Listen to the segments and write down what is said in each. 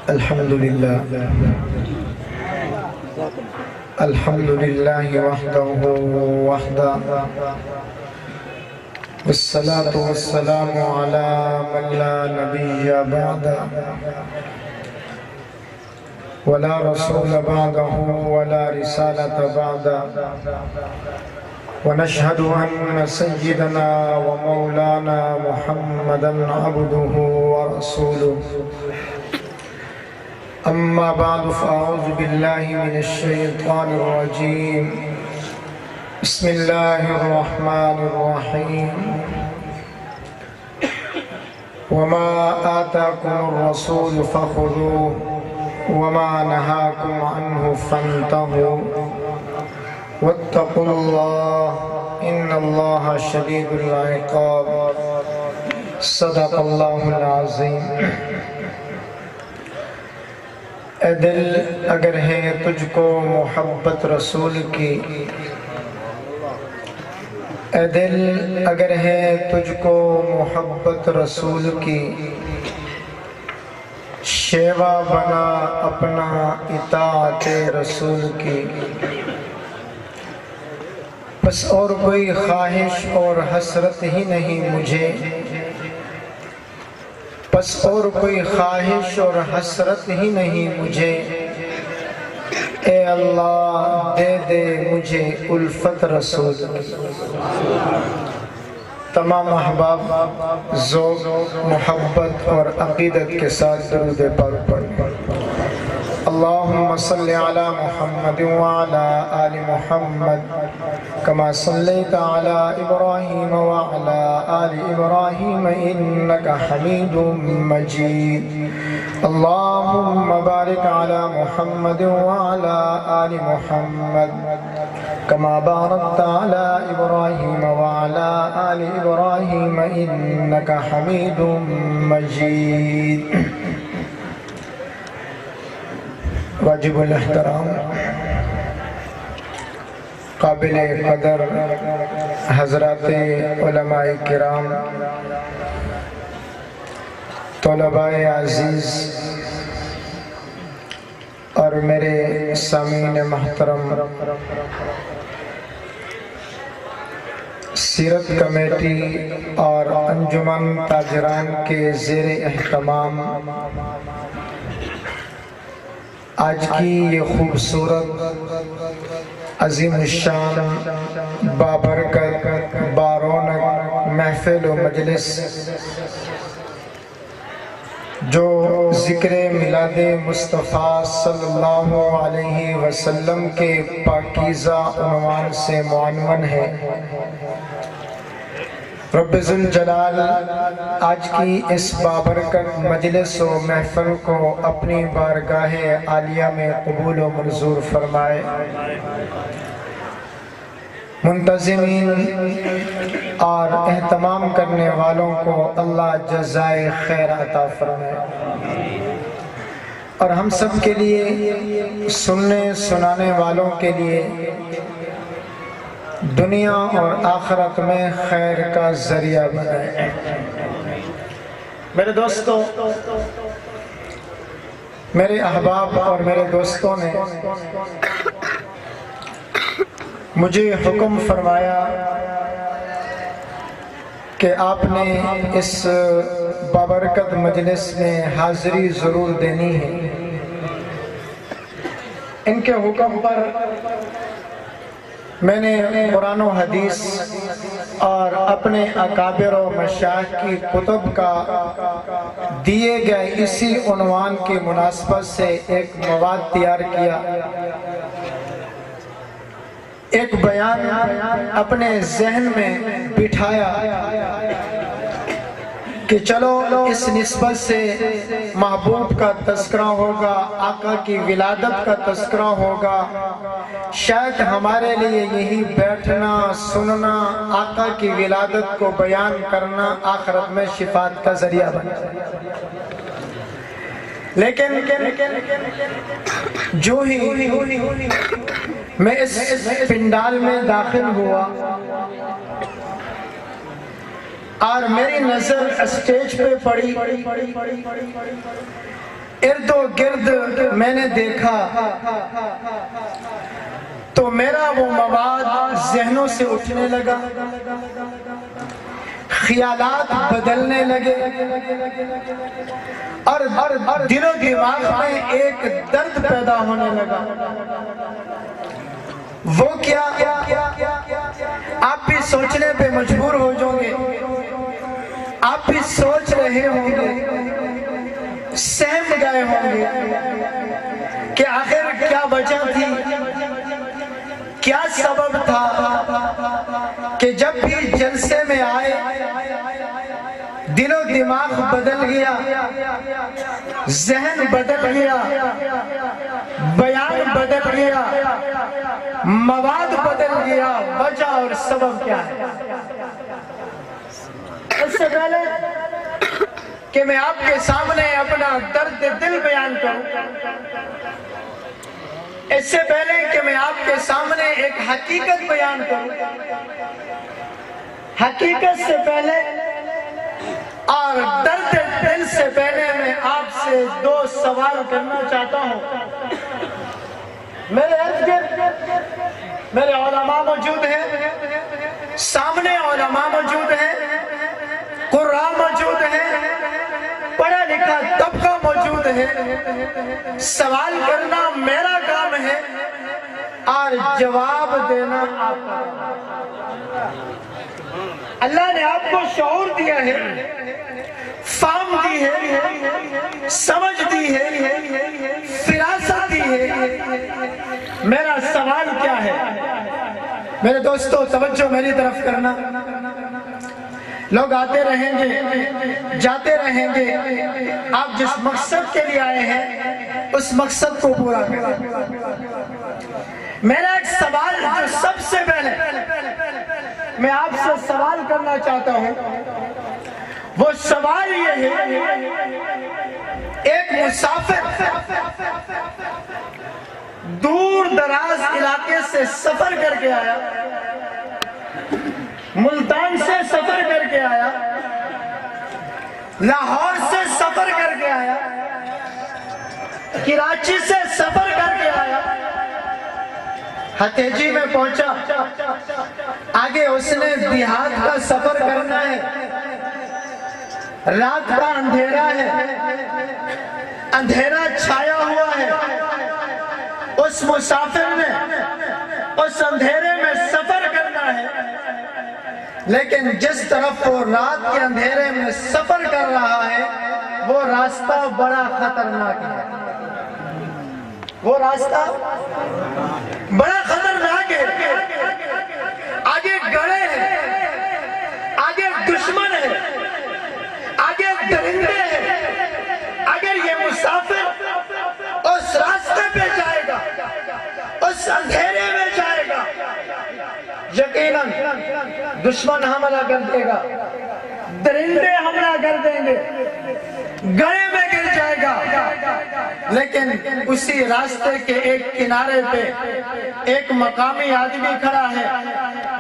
الحمدللہ الحمدللہ وحدہ والصلاة والسلام على من لا نبی بعد ولا رسول بعده ولا رسالة بعد ونشهد أن سيدنا ومولانا محمدا عبده ورسوله أما بعد فأعوذ بالله من الشيطان الرجيم بسم الله الرحمن الرحيم وما آتاكم الرسول فخذوه وما نهاكم عنه فانتهوا واتقوا الله إن الله شديد العقاب صدق الله العظيم۔ اے دل اگر ہے تجھ کو محبت رسول کی، اے دل اگر ہے تجھ کو محبت رسول کی، شیوا بنا اپنا اطاعت رسول کی۔ بس اور کوئی خواہش اور حسرت ہی نہیں مجھے، بس اور کوئی خواہش اور حسرت ہی نہیں مجھے، اے اللہ دے دے مجھے الفت رسول کی۔ تمام احباب ذوق، محبت اور عقیدت کے ساتھ درود پاک پڑھیں۔ اللہم صلی علی محمد وعلی آل محمد کما صلیت علی ابراہیم وعلی آل ابراہیم انکا حمید مجید۔ اللہم بارک علی محمد وعلی آل محمد کما بارکت علی ابراہیم وعلی آل ابراہیم انکا حمید مجید۔ واجب الاحترام قابل قدر حضرات علماء کرام، طلباء عزیز اور میرے سامعین محترم، سیرت کمیٹی اور انجمن تاجران کے زیر اہتمام آج کی یہ خوبصورت عظیم الشان بابرکت بارونق محفل و مجلس جو ذکر میلاد مصطفیٰ صلی اللہ علیہ وسلم کے پاکیزہ عنوان سے معنون ہے، رب ذوالجلال آج کی اس بابرکت مجلس و محفل کو اپنی بارگاہ عالیہ میں قبول و منظور فرمائے۔ منتظمین اور اہتمام کرنے والوں کو اللہ جزائے خیر عطا فرمائے، اور ہم سب کے لیے، سننے سنانے والوں کے لیے دنیا اور آخرت میں خیر کا ذریعہ بنائے۔ میرے دوستوں، میرے احباب اور میرے دوستوں نے مجھے حکم فرمایا کہ آپ نے اس بابرکت مجلس میں حاضری ضرور دینی ہے۔ ان کے حکم پر میں نے قرآن و حدیث اور اپنے اکابر و مشائخ کی کتب کا دیے گئے اسی عنوان کی مناسبت سے ایک مواد تیار کیا، ایک بیان اپنے ذہن میں بٹھایا کہ چلو اس نسبت سے محبوب کا تذکرہ ہوگا، آقا کی ولادت کا تذکرہ ہوگا، شاید ہمارے لیے یہی بیٹھنا سننا، آقا کی ولادت کو بیان کرنا آخرت میں شفاعت کا ذریعہ بنے۔ لیکن جو ہی میں اس پنڈال میں داخل ہوا، اور میری نظر اسٹیج پہ پڑی، ارد و گرد میں نے دیکھا تو میرا وہ مواد ذہنوں سے اٹھنے لگا، خیالات بدلنے لگے، اور دل و دماغ میں ایک درد پیدا ہونے لگا۔ وہ کیا؟ آپ بھی سوچنے پہ مجبور ہو جاؤ گے، آپ بھی سوچ رہے ہوں گے، سہم گئے ہوں گے کہ آخر کیا وجہ تھی، کیا سبب تھا کہ جب بھی جلسے میں آئے دل و دماغ بدل گیا، ذہن بدل گیا، بیان بدل گیا، مواد بدل گیا۔ وجہ اور سبب کیا ہے؟ اس سے پہلے کہ میں آپ کے سامنے اپنا درد دل بیان کروں، اس سے پہلے کہ میں آپ کے سامنے ایک حقیقت بیان کروں، حقیقت سے پہلے اور درد دل سے پہلے میں آپ سے دو سوال کرنا چاہتا ہوں۔ میرے ارد گرد میرے علماء موجود ہیں، سامنے علماء موجود ہیں، قراء موجود ہیں، پڑھا لکھا طبقہ موجود ہے۔ سوال کرنا میرا کام ہے اور جواب دینا آپ کا۔ اللہ نے آپ کو شعور دیا ہے، فہم دی ہے، سمجھ دی ہے، فراست دی ہے۔ میرا سوال کیا ہے؟ میرے دوستو توجہ میری طرف کرنا۔ لوگ آتے رہیں گے، جاتے رہیں گے، آپ جس مقصد کے لیے آئے ہیں اس مقصد کو پورا کریں۔ میرا ایک سوال جو سب سے پہلے میں آپ سے سوال کرنا چاہتا ہوں، وہ سوال یہ ہے، ایک مسافر دور دراز علاقے سے سفر کر کے آیا، ملتان سے سفر کر کے آیا، لاہور سے سفر کر کے آیا، کراچی سے سفر کر کے آیا، ہتیجی میں پہنچا، آگے اس نے دیہات کا سفر کرنا ہے، رات کا اندھیرا ہے، اندھیرا چھایا ہوا ہے۔ اس مسافر نے اس اندھیرے میں سفر کرنا ہے، لیکن جس طرف وہ رات کے اندھیرے میں سفر کر رہا ہے وہ راستہ بڑا خطرناک ہے، وہ راستہ بڑا خطرناک ہے۔ آگے گڑھے ہیں، آگے دشمن ہے، آگے درندے ہیں۔ اگر یہ مسافر اس راستے پہ جائے گا، اس اندھیرے میں جائے گا، یقیناً دشمن حملہ کر دے گا، درندے حملہ کر دیں گے، گڑھے میں گر جائے گا۔ لیکن اسی راستے کے ایک کنارے پہ ایک مقامی آدمی کھڑا ہے،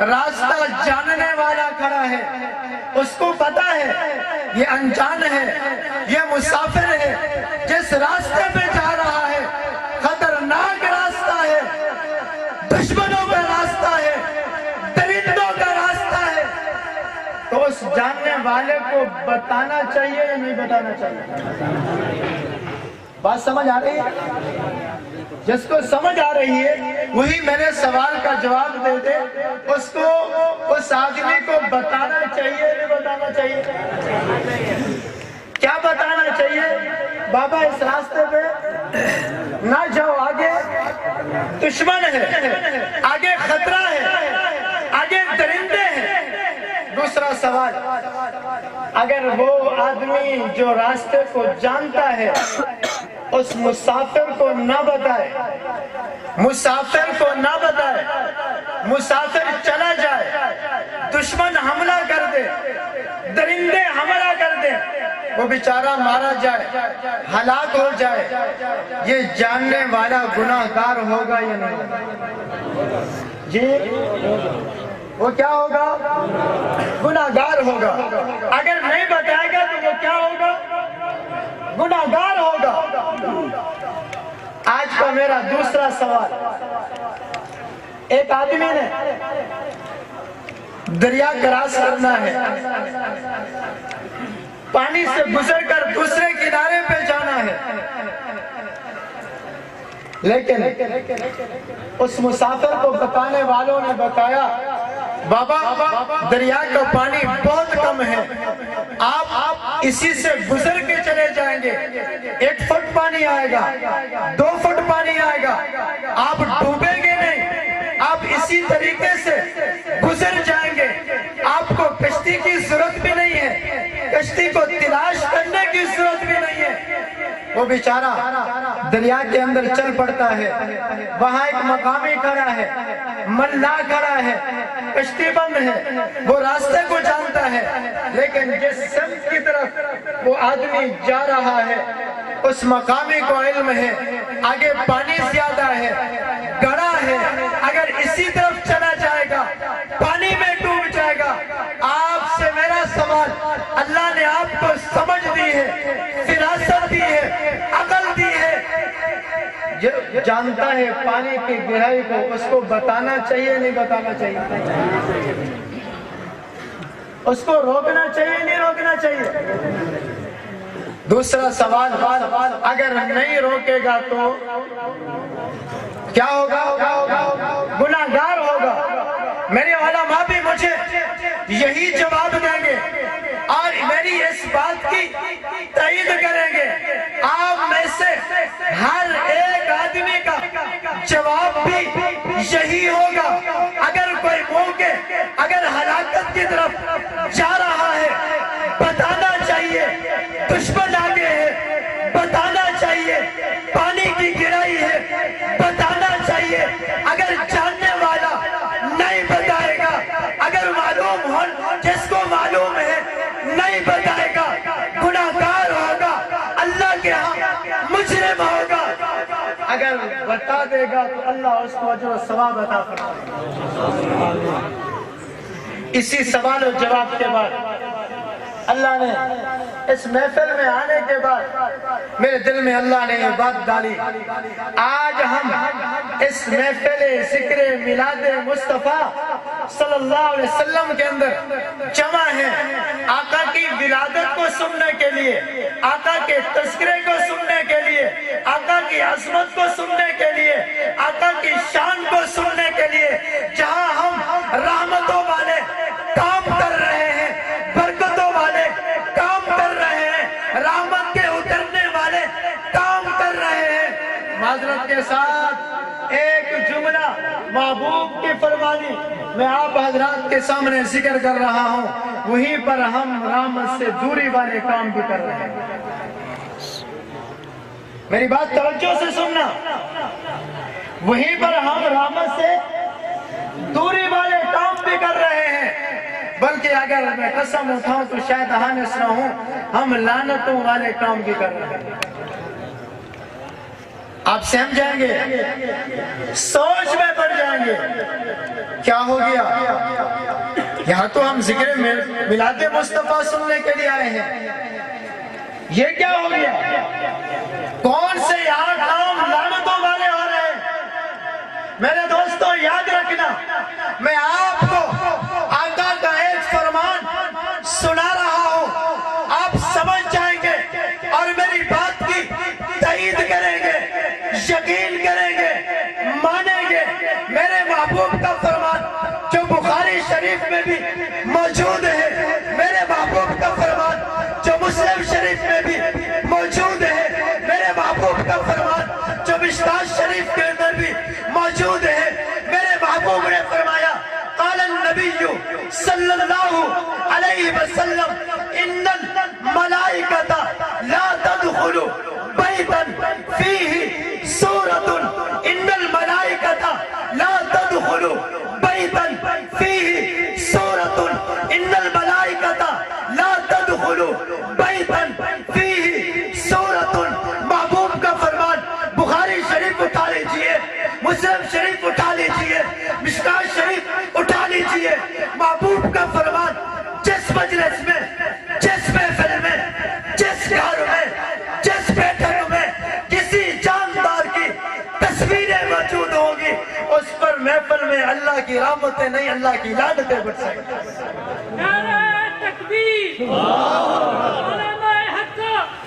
راستہ جاننے والا کھڑا ہے، اس کو پتا ہے یہ انجان ہے، یہ مسافر ہے، جس راستے پہ جا رہا ہے خطرناک راستہ ہے، دشمنوں کا راستہ ہے، درندوں کا راستہ ہے۔ تو اس جاننے والے کو بتانا چاہیے یا نہیں بتانا چاہیے؟ بات سمجھ آ رہی ہے؟ جس کو سمجھ آ رہی ہے وہی میرے سوال کا جواب دے دے۔ اس کو، اس آدمی کو بتانا چاہیے یا نہیں بتانا چاہیے؟ کیا بتانا چاہیے؟ بابا اس راستے پہ نہ جاؤ، آگے دشمن ہے، آگے خطرہ ہے، آگے درندے ہیں۔ دوسرا سوال، اگر وہ آدمی جو راستے کو جانتا ہے اس مسافر کو نہ بتائے، مسافر کو نہ بتائے، مسافر چلا جائے، دشمن حملہ کر دے، درندے حملہ کر دے، وہ بیچارہ مارا جائے، ہلاک ہو جائے، یہ جاننے والا گناہگار ہوگا یا نہیں؟ جی وہ کیا ہوگا؟ گناہگار ہوگا۔ میرا دوسرا سوال، ایک آدمی نے دریا کراس کرنا ہے، پانی سے گزر کر دوسرے کنارے پہ جانا ہے، لیکن اس مسافر کو بتانے والوں نے بتایا بابا دریا کا پانی بہت کم ہے، آپ اسی سے گزر کے چلے جائیں گے، 1 فٹ پانی آئے گا، 2 فٹ پانی آئے گا، آپ ڈوبیں گے نہیں، آپ اسی طریقے سے گزر جائیں گے، آپ کو کشتی کی ضرورت بھی نہیں ہے، کشتی کو تلاش کرنے کی ضرورت بھی نہیں ہے۔ وہ بیچارہ دریا کے اندر چل پڑتا ہے، وہاں ایک مقامی کھڑا ہے، ملا کھڑا ہے، کشتی بند ہے، وہ راستے کو جانتا ہے، لیکن جس سمت کی طرف وہ آدمی جا رہا ہے اس مقامی کو علم ہے آگے پانی زیادہ ہے، گڑا ہے، اگر اسی طرف چلا جائے گا پانی میں ڈوب جائے گا۔ آپ سے میرا سوال، اللہ نے آپ کو سمجھ دی ہے، فراست دی ہے، عقل دی ہے، جانتا ہے پانی کی گہرائی کو، اس کو بتانا چاہیے نہیں بتانا چاہیے، اس کو روکنا چاہیے نہیں روکنا چاہیے۔ دوسرا سوال، اگر نہیں روکے گا تو کیا ہوگا؟ گناہگار ہوگا۔ میرے علماء بھی مجھے یہی جواب دیں گے اور میری اس بات کی تائید کریں گے۔ آپ میں سے ہر ایک آدمی کا جواب بھی یہی ہوگا۔ اگر کوئی موقع اگر ہلاکت کی طرف جا رہا ہے بتانا چاہیے، دشمن آگے ہے بتانا چاہیے، پانی کی گہرائی ہے بتانا چاہیے۔ اگر جاننے والا نہیں بتائے گا، اگر معلوم ہو جس کو معلوم ہے نہیں بتائے گا، گناہگار ہوگا، اللہ کے ہاں مجرم ہوگا۔ اگر بتا دے گا تو اللہ اس کو اجر و ثواب عطا فرمائے۔ اسی سوال و جواب کے بعد اللہ نے اس محفل میں آنے کے بعد میرے دل میں اللہ نے یہ بات ڈالی، آج ہم اس محفل ذکر میلاد مصطفیٰ صلی اللہ علیہ وسلم کے اندر جمع ہیں، آقا کی ولادت کو سننے کے لیے، آقا کے تذکرے کو سننے کے لیے، آقا کی عظمت کو سننے کے لیے، آقا کی شان کو سننے کے لیے، جہاں ہم رحمتوں والے کام کر رہے ہیں، برکتوں والے کام کر رہے ہیں، رحمت کے اترنے والے کام کر رہے ہیں۔ معذرت کے ساتھ ایک جملہ محبوب کی فرمانی میں آپ حضرات کے سامنے ذکر کر رہا ہوں، وہیں پر ہم رحمت سے دوری والے کام بھی کر رہے ہیں۔ میری بات توجہ سے سننا، وہیں پر ہم رحمت سے دوری والے کام بھی کر رہے ہیں، بلکہ اگر میں قسم اٹھاؤں تو شاید ہانس نہ ہوں، ہم لعنتوں والے کام بھی کر رہے ہیں۔ آپ سمجھ جائیں گے، سوچ میں پڑ جائیں گے کیا ہو گیا۔ یہاں تو ہم ذکر میلاد مصطفیٰ سننے کے لیے آئے ہیں، یہ کیا ہو گیا؟ کون سے یہاں کام لعنتوں والے ہو رہے ہیں؟ میرے دوستوں یاد رکھنا، میں آپ کو آقا کا ایک فرمان سنا رہا ہوں، آپ سمجھ جائیں گے اور میری بات کی تائید کریں گے، یقین کریں گے، مانیں گے۔ میرے محبوب کا فرمان جو بخاری شریف میں بھی موجود ہے، میرے محبوب کا فرمان جو مسلم شریف میں بھی موجود ہے، میرے محبوب کا فرمان جو مشکوٰۃ شریف کے اندر بھی موجود ہے، میرے محبوب نے فرمایا قال النبی صلی اللہ علیہ وسلم ان الملائکۃ لا تدخل بیتا فیہ سورۃ، ان الملائکۃ لا تدخل بیتا فیہ سورۃ، ان الملائکۃ لا تدخل بیتا فیہ سورۃ۔ محبوب کا فرمان بخاری شریف اٹھا لیجئے، مسلم شریف اٹھا لیجئے، مشکوٰۃ شریف اٹھا لیجئے۔ محبوب کا فرمان جس مجلس میں، جس محفل میں، محفل میں اللہ کی رحمتیں نہیں اللہ کی لعنتیں برسیں۔ نعرہ تکبیر، علماء حق،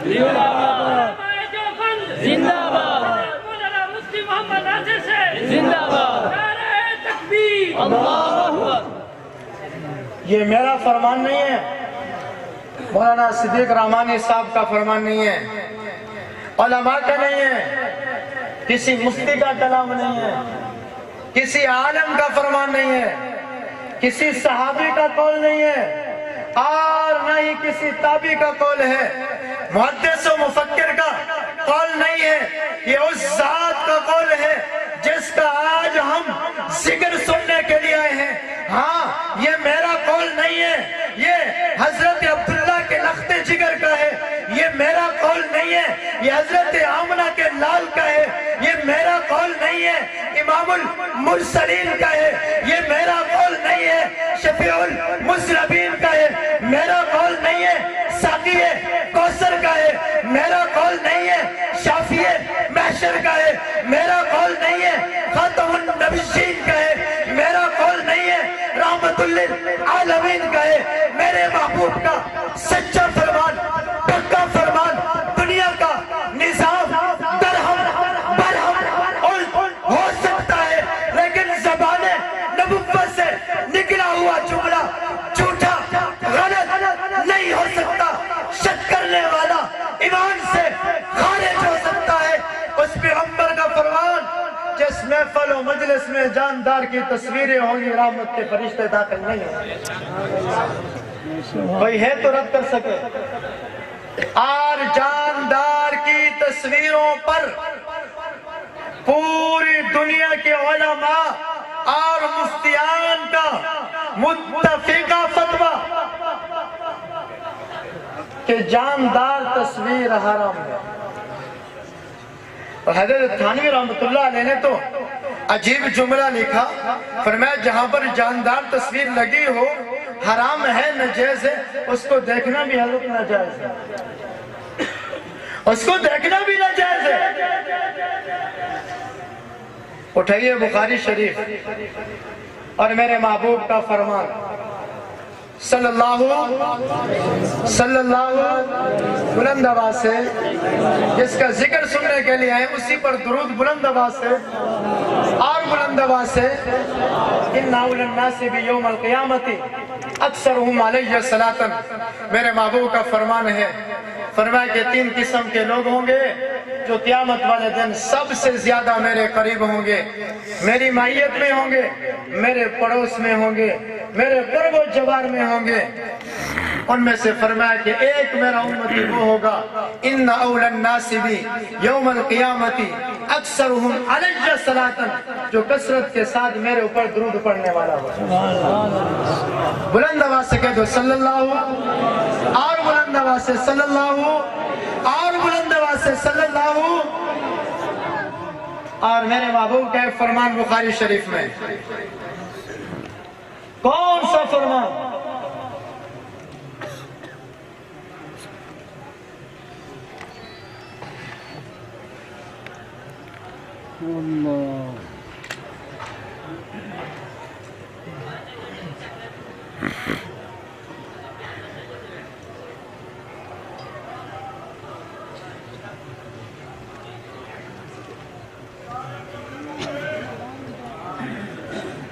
علماء دیوبند زندہ باد، مولانا مفتی محمد ناصر سے زندہ باد، نعرہ تکبیر، اللہ اکبر۔ یہ میرا فرمان نہیں ہے، مولانا صدیق رحمانی صاحب کا فرمان نہیں ہے، علماء کا نہیں ہے، کسی مفتی کا کلام نہیں ہے، کسی عالم کا فرمان نہیں ہے، کسی صحابی کا قول نہیں ہے، اور نہ ہی کسی تابعی کا قول ہے، محدث و مفکر کا قول نہیں ہے، یہ اس ذات کا قول ہے جس کا آج ہم ذکر سننے کے لیے آئے ہیں۔ ہاں یہ میرا قول نہیں ہے، یہ حضرت عبداللہ کے لخت جگر کا ہے، یہ میرا قول نہیں ہے، یہ حضرت آمنہ کے لال کا ہے، یہ میرا قول نہیں ہے، امام المرسلین کا ہے، یہ میرا قول نہیں ہے، شفیع المذنبین کا ہے، میرا قول نہیں ہے، ساقی کوثر کا ہے، میرا قول نہیں ہے، شافی محشر کا ہے، میرا قول نہیں ہے، خاتم النبیین کا ہے، میرا قول نہیں ہے، رحمت للعالمین کا ہے، میرے محبوب کا سچا فرمان، پکا فرمان، دنیا کا نظام درہم برہم ہو سکتا ہے، لیکن زبان نبوت سے نکلا ہوا جملہ جھوٹا غلط نہیں ہو سکتا، شک کرنے والا ایمان سے خارج ہو سکتا ہے۔ اس پیغمبر کا فرمان، جس محفل و مجلس میں جاندار کی تصویریں ہوں گی رحمت کے فرشتے داخل نہیں ہوں، کوئی ہے تو رد کر سکے۔ اور جاندار کی تصویروں پر پوری دنیا کے علماء اور مفتیان کا متفقہ فتویٰ کہ جاندار تصویر حرام ہے۔ اور حضرت تھانوی رحمت اللہ علیہ نے تو عجیب جملہ لکھا، فرمایا جہاں پر جاندار تصویر لگی ہو حرام ہے، ناجائز ہے، اس کو دیکھنا بھی حضرت ناجائز ہے، اس کو دیکھنا بھی ناجائز ہے۔ اٹھائیے بخاری شریف اور میرے محبوب کا فرمان صلی اللہ بلند آواز سے، جس کا ذکر سننے کے لیے آئے اسی پر درود بلند آواز سے اور بلند آواز سے، ان اول الناس بیوم القیامت اکثرهم علیہ صلاۃ، میرے محبوب کا فرمان ہے، فرمایا کہ 3 قسم کے لوگ ہوں گے جو قیامت والے دن سب سے زیادہ میرے قریب ہوں گے، میری معیت میں ہوں گے، میرے پڑوس میں ہوں گے، میرے قرب و جوار میں ہوں گے۔ ان میں سے فرمایا کہ ایک میرا امتی وہ ہوگا، ان اول الناس بی یوم القیامت اکثرهم علیہ صلاۃ، جو کثرت کے ساتھ میرے اوپر درود پڑھنے والا ہوگا۔ بلند آواز سے کہہ دو صلی اللہ، اور بلند آواز سے صلی اللہ، اور بلند آواز سے صلی اللہ۔ اور میرے محبوب کا فرمان بخاری شریف میں، کون سا فرمان؟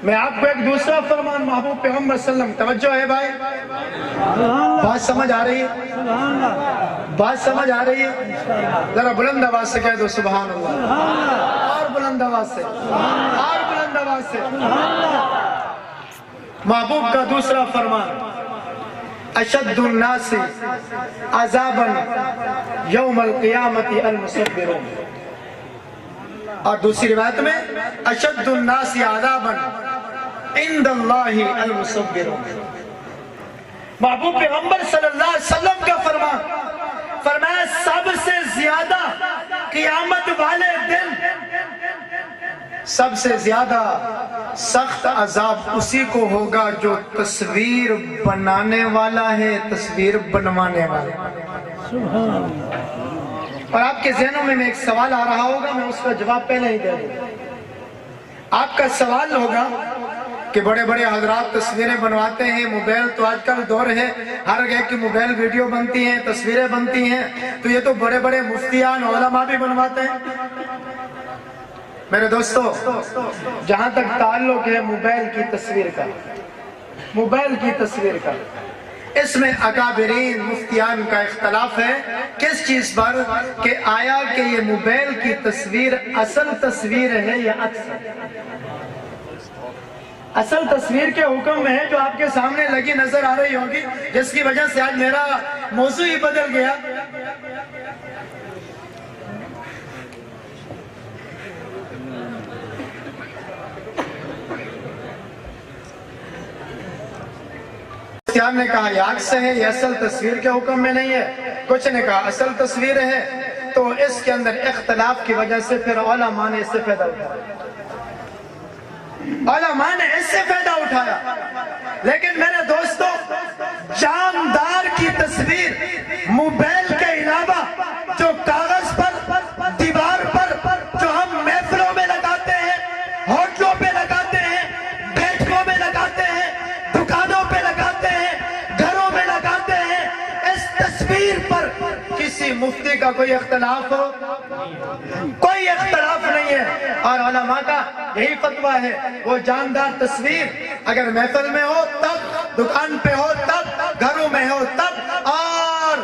میں آپ کو ایک دوسرا فرمان محبوب پیغمبر صلی اللہ علیہ وسلم، توجہ ہے بھائی، بات سمجھ آ رہی ہے؟ بات سمجھ آ رہی ہے؟ ذرا بلند آواز سے کہہ دو سبحان اللہ، اور بلند آواز سے، اور بلند آواز سے۔ محبوب کا دوسرا فرمان، اشد الناس عذابا یوم القیامت المصبرون، اور دوسری روایت میں اشد الناس عذابا عند اللہ المصبرون۔ محبوب پیغمبر صلی اللہ علیہ وسلم کا فرمایا سب سے زیادہ قیامت والے دن سب سے زیادہ سخت عذاب اسی کو ہوگا جو تصویر بنانے والا ہے، تصویر بنوانے والا۔ اور آپ کے ذہنوں میں ایک سوال آ رہا ہوگا، میں اس کا جواب پہلے ہی دے دوں۔ آپ کا سوال ہوگا کہ بڑے بڑے حضرات تصویریں بنواتے ہیں، موبائل تو آج کل دور ہے، ہر ایک کی موبائل ویڈیو بنتی ہیں، تصویریں بنتی ہیں، تو یہ تو بڑے بڑے مفتیان علماء بھی بنواتے ہیں۔ میرے دوستو، جہاں تک تعلق ہے موبائل کی تصویر کا، موبائل کی تصویر کا، اس میں اکابرین مفتیان کا اختلاف ہے۔ کس چیز پر؟ کہ آیا کہ یہ موبائل کی تصویر اصل تصویر ہے یا عکس ہے؟ اصل تصویر کے حکم میں ہے جو آپ کے سامنے لگی نظر آ رہی ہوگی، جس کی وجہ سے آج میرا موضوع ہی بدل گیا۔ مفتیان نے کہا یہ عکس ہے، یہ اصل تصویر کے حکم میں نہیں ہے، کچھ نے کہا اصل تصویر ہے۔ تو اس کے اندر اختلاف کی وجہ سے پھر علماء نے اس سے فائدہ اٹھایا، علماء نے اس سے فائدہ اٹھایا۔ لیکن میرے دوستو، جاندار کی تصویر موبائل کے علاوہ جو کاغذ پر، دیوار پر، جو ہم محفلوں میں لگاتے ہیں، ہوٹلوں پہ لگاتے ہیں، بیٹھکوں میں لگاتے ہیں، دکانوں پہ لگاتے ہیں، گھروں میں لگاتے ہیں، اس تصویر پر کسی مفتی کا کوئی اختلاف ہو؟ کوئی اختلاف نہیں ہے۔ اور علماء کا یہی فتویٰ ہے، وہ جاندار تصویر اگر محفل میں ہو تب، دکان پہ ہو تب، گھروں میں ہو تب، اور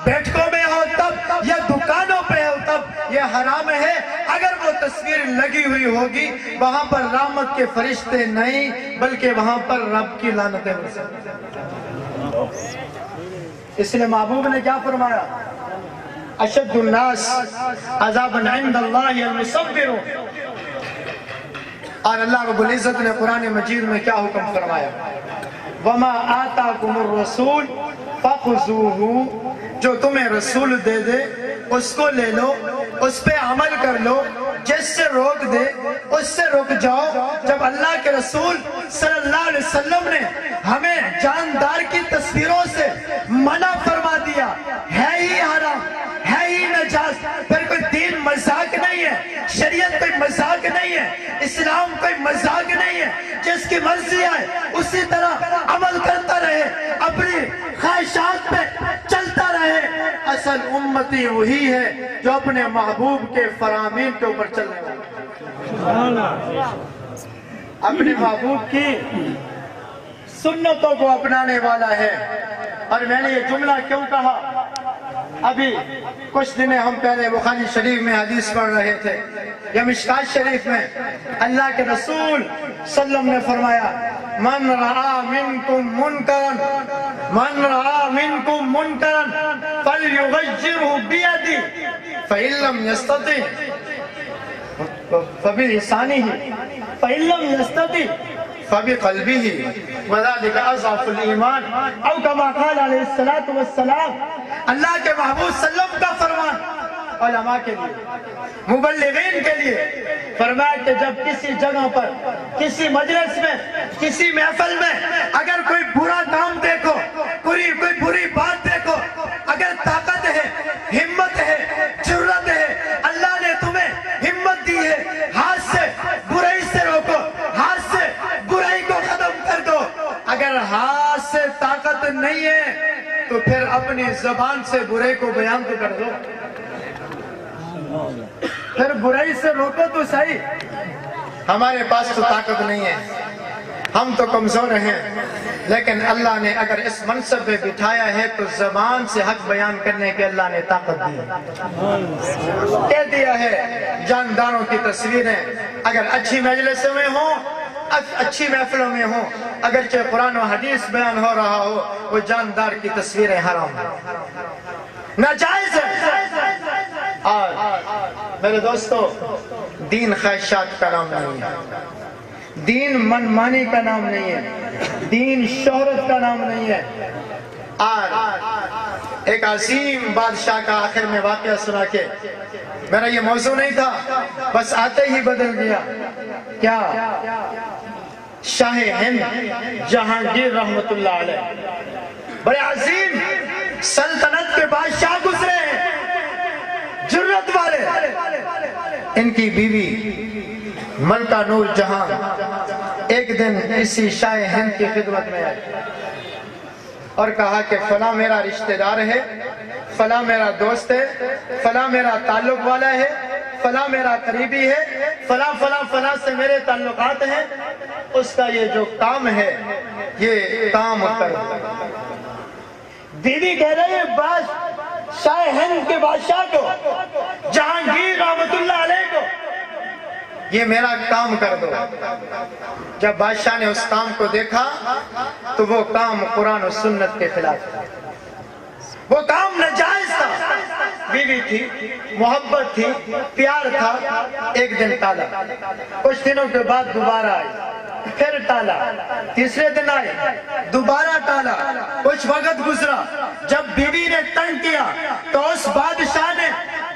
بیٹھکوں میں ہو تب، یا دکانوں پہ ہو تب، یہ حرام ہے۔ اگر وہ تصویر لگی ہوئی ہوگی وہاں پر رحمت کے فرشتے نہیں، بلکہ وہاں پر رب کی لعنتیں برسیں۔ اس لیے محبوب نے کیا فرمایا؟ اشد الناس عذابا عند اللہ المصور۔ اور اللہ رب العزت نے قرآن مجید میں کیا حکم فرمایا؟ وما آتاکم الرسول فخذوہ، جو تمہیں رسول دے دے اس کو لے لو، اس پہ عمل کر لو، جس سے روک دے اس سے رک جاؤ۔ جب اللہ کے رسول صلی اللہ علیہ وسلم نے ہمیں جاندار کی تصویروں سے منع فرما دیا، ہے ہی حرام، ہے ہی نجاس، پھر کوئی دین مذاق نہیں ہے، شریعت کوئی مذاق نہیں ہے، اسلام کوئی مذاق نہیں ہے۔ جس کی مرضی آئے اسی طرح عمل کرتا رہے، اپنی خواہشات پہ چلتا رہے۔ اصل امتی وہی ہے جو اپنے محبوب کے فرامین کے اوپر چلنے والا، اپنے محبوب کی سنتوں کو اپنانے والا ہے۔ اور میں نے یہ جملہ کیوں کہا؟ ابھی کچھ دن ہم پہلے بخاری شریف میں حدیث پڑھ رہے تھے، یا مشکات شریف میں اللہ کے رسول صلی اللہ علیہ وسلم نے فرمایا، من رعا منکم منکرن فلیغیرہ بیدی فإن لم یستطع فبلسانہ فإن لم یستطع فبقلبہ وذلک اضعف الایمان، او کما قال علیہ الصلوۃ والسلام۔ اللہ کے محبوب صلی اللہ علیہ وسلم کا فرمان علماء کے لیے، مبلغین کے لیے، فرمایا کہ جب کسی جگہ پر، کسی مجلس میں، کسی محفل میں اگر کوئی برا کام دیکھو، کوئی بری بات دیکھو، اگر طاقت ہے، ہمت ہے، جرأت ہے، اللہ نے تمہیں ہمت دی ہے، ہاتھ سے برائی سے روکو، ہاتھ سے برائی کو ختم کر دو۔ اگر ہاتھ سے طاقت نہیں ہے تو پھر اپنی زبان سے برائی کو بیان تو کر دو، پھر برائی سے روکو تو صحیح۔ ہمارے پاس تو طاقت نہیں ہے، ہم تو کمزور ہیں، لیکن اللہ نے اگر اس منصب پہ بٹھایا ہے تو زبان سے حق بیان کرنے کے اللہ نے طاقت دی ہے، کہہ دیا ہے۔ جانداروں کی تصویریں اگر اچھی مجلسوں میں ہوں، اچھی محفلوں میں ہوں، اگرچہ قرآن و حدیث بیان ہو رہا ہو، وہ جاندار کی تصویریں حرام ہیں، ناجائز ہے۔ اور میرے دوستو، دین خواہشات کا نام نہیں ہے، دین منمانی کا نام نہیں ہے، دین شہرت کا نام نہیں ہے۔ اور ایک عظیم بادشاہ کا آخر میں واقعہ سنا کے، میرا یہ موضوع نہیں تھا، بس آتے ہی بدل گیا۔ کیا؟ شاہ ہند جہانگیر رحمت اللہ علیہ، بڑے عظیم سلطنت کے بادشاہ گزرے ہیں، جرأت والے۔ ان کی بیوی ملکہ نور جہاں ایک دن کسی شاہ ہند کی خدمت میں آئی اور کہا کہ فلاں میرا رشتہ دار ہے، فلاں میرا دوست ہے، فلاں میرا تعلق والا ہے، فلاں میرا قریبی ہے، فلاں فلاں فلاں سے میرے تعلقات ہیں، اس کا یہ جو کام ہے یہ کام کر۔ بیوی کہہ رہی ہے باس شاہ ہند کے بادشاہ کو، جہانگیر رحمت اللہ علیہ کو، یہ میرا کام کر دو۔ جب بادشاہ نے اس کام کو دیکھا تو وہ کام قرآن و سنت کے خلاف تھا، وہ کام ناجائز تھا۔ بیوی تھی، محبت تھی، پیار تھا، ایک دن ٹالا، کچھ دنوں کے بعد دوبارہ آئی، پھر ٹالا، تیسرے دن آئی، دوبارہ ٹالا، کچھ وقت گزرا، جب بیوی نے تنگ کیا تو اس بادشاہ نے،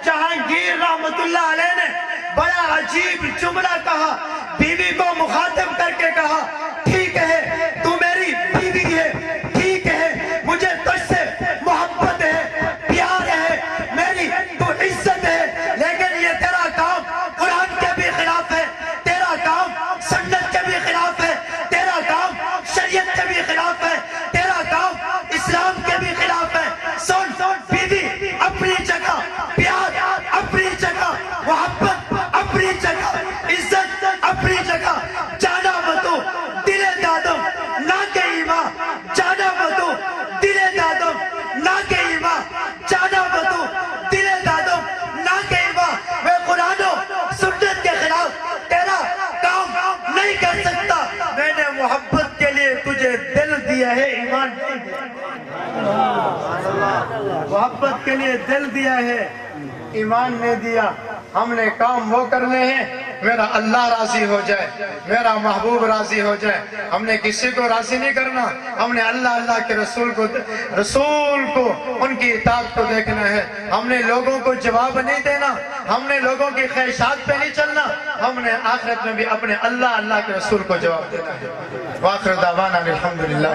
جہانگیر رحمت اللہ علیہ نے بڑا عجیب جملہ کہا، بیوی کو مخاطب کر کے کہا، ٹھیک ہے تو میری بیوی ہے، ٹھیک ہے مجھے تجھ سے محبت ہے، پیار ہے، میری تو عزت ہے، لیکن یہ تیرا کام قرآن کے بھی خلاف ہے، تیرا کام سنت کے بھی خلاف ہے، تیرا کام شریعت کے بھی خلاف ہے، تیرا کام اسلام کے بھی خلاف ہے۔ سن بیوی اپنی جگہ، پیار اپنی جگہ، محبت اپنی جگہ، عزت اپنی جگہ، جانا متو دل دادم نہ کہیں ماں، جانا متو دل دادم نہ کہیں ماں، جانا متو دل دادم نہ کہیں ماں۔ میں قرآن و سنت کے خلاف تیرا کام نہیں کر سکتا، میں نے محبت کے لیے تجھے دل دیا ہے، ایمان نہیں دیا، محبت کے لیے دل دیا ہے، ایمان نے دیا۔ ہم نے کام وہ کرنے ہیں میرا اللہ راضی ہو جائے، میرا محبوب راضی ہو جائے، ہم نے کسی کو راضی نہیں کرنا، ہم نے اللہ کے رسول کو ان کی اطاعت کو دیکھنا ہے، ہم نے لوگوں کو جواب نہیں دینا، ہم نے لوگوں کی خواہشات پہ نہیں چلنا، ہم نے آخرت میں بھی اپنے اللہ کے رسول کو جواب دینا ہے۔ وآخر دعوانا الحمدللہ۔